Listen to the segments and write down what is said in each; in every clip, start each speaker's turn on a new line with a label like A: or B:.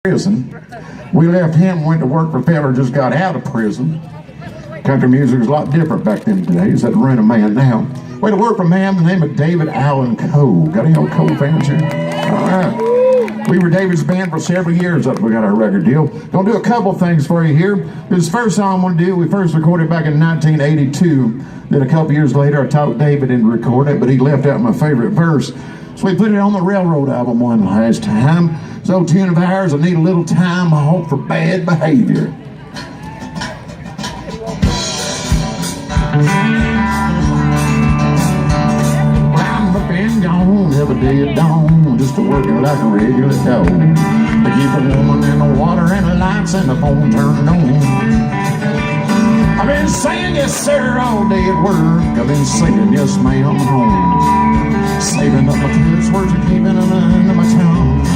A: prison. We left him, went to work for a fella just got out of prison. Country music was a lot different back then today. He's that run a man now. Went to work for a man by the name of David Allen Cole. Got any old Cole fans here? All right. We were David's band for several years up. We got our record deal. Gonna do a couple things for you here. This first song I'm gonna do, we first recorded back in 1982. Then a couple years later, I talked David into recording it, but he left out my favorite verse. So we put it on the Railroad album one last time. This old tune of ours, I Need a Little Time, I Hope for Bad Behavior. I'm up and gone every day at dawn, just a working like a regular dog. To keep a woman in the water and the lights and the phone turned on. I've been saying yes sir all day at work. I've been saying yes ma'am home. Saving up my kids' words and keeping them under my tongue.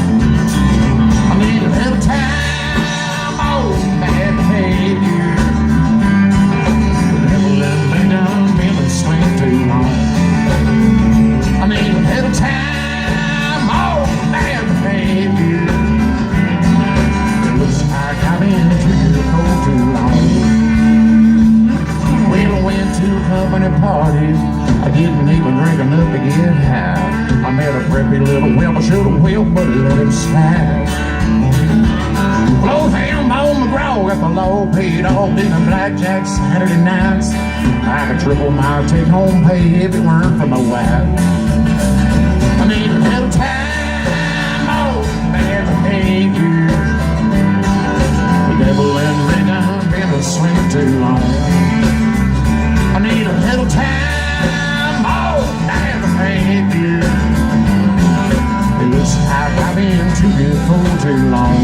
A: I need a little time, oh, bad behavior. The devil and me done been swinging too long. I need a little time, oh, bad behavior. It looks like I've been too cold too long. We went to company parties. I didn't even drink enough to get high. I met a preppy little wimp, I should've whipped, but let him slide. Blow down on the grog at the low paid off in a blackjack Saturday nights. I could triple my take-home pay if it weren't for my wife. I need a little time, oh, bad behavior. The devil and me done been swinging too long. I need a little time, oh, bad behavior. It looks like I've been too good for too long.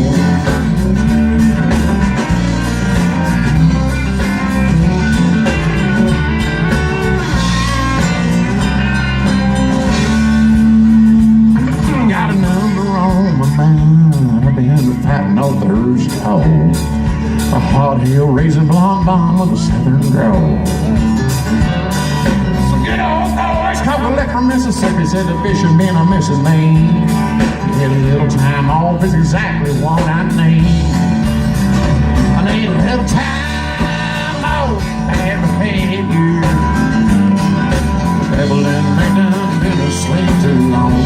A: Got a number on my mind. I've been fighting all Thursday call. A hot hill raising blonde bomb with a southern drawl. Good old boys called the liquor Mississippi said the fishermen are missing me. Get a little time off is exactly what I need. I need a little time, oh, bad behavior. The devil and me done been asleep too long.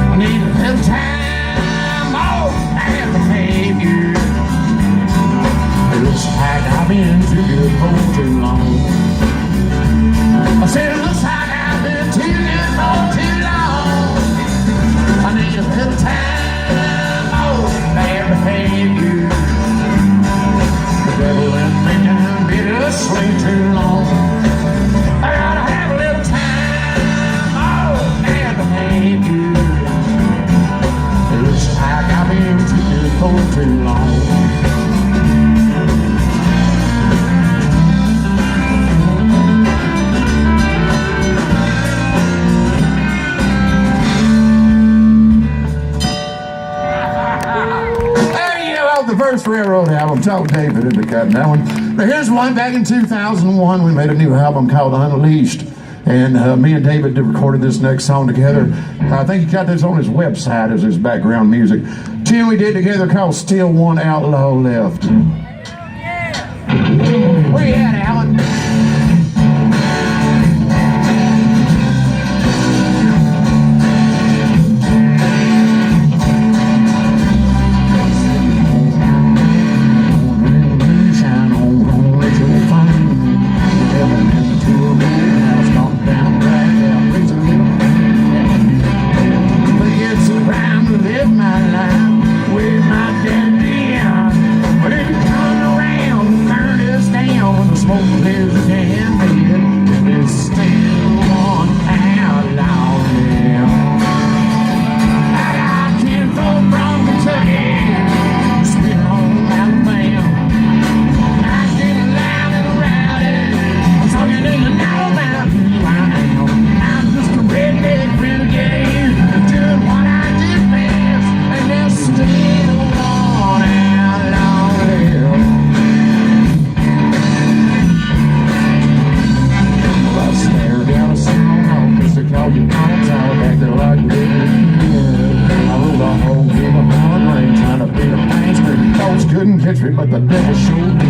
A: I need a little time, oh, bad behavior. It looks like I've been too good for too long. I said it looks like I've been too good for too long. I need a little time, oh, bad behavior. The devil and me done been asleep too long. I gotta have a little time, oh, bad behavior. It looks like I've been too good for too long. The first Railroad album, talk David into cutting that one. But here's one back in 2001. We made a new album called Unleashed. And me and David recorded this next song together. I think he got this on his website as his background music. Tune we did together called Still One Outlaw Left. Where you at, Alan? catch me, but the devil showed me.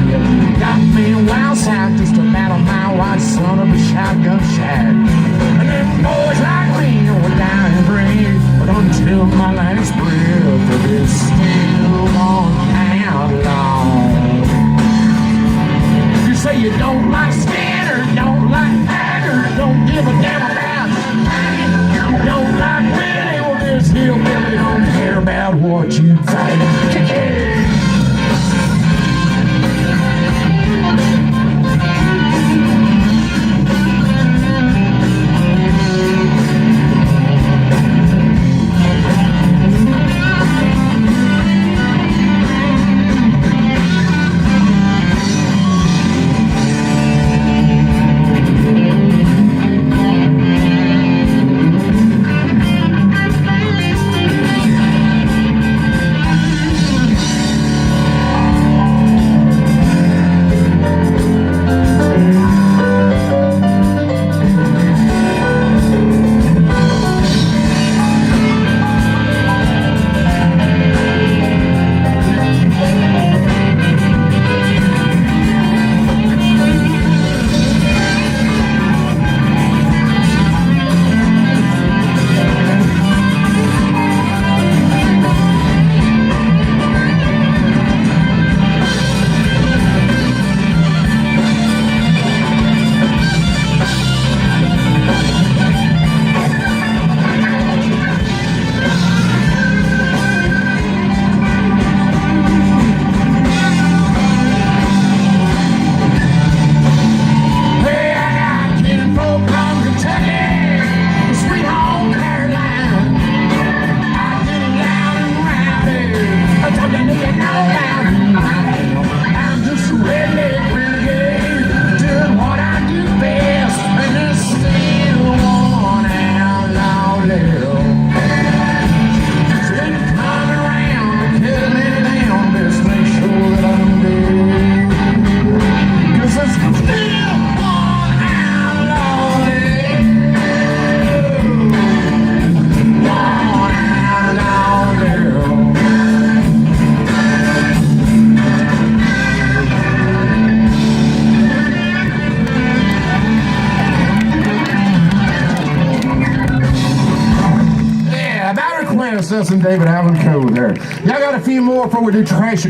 A: Got me wild side, just about a mile wide, son of a shotgun shack. And them boys like me were dying brave, but until my last breath, it's still on out long. You say you don't like Skinner, don't like Haggard, don't give a damn about Haggard, don't like Billy, well this hillbilly don't care about what you think. Us and David Allen Co. there. Y'all got a few more before we do trash.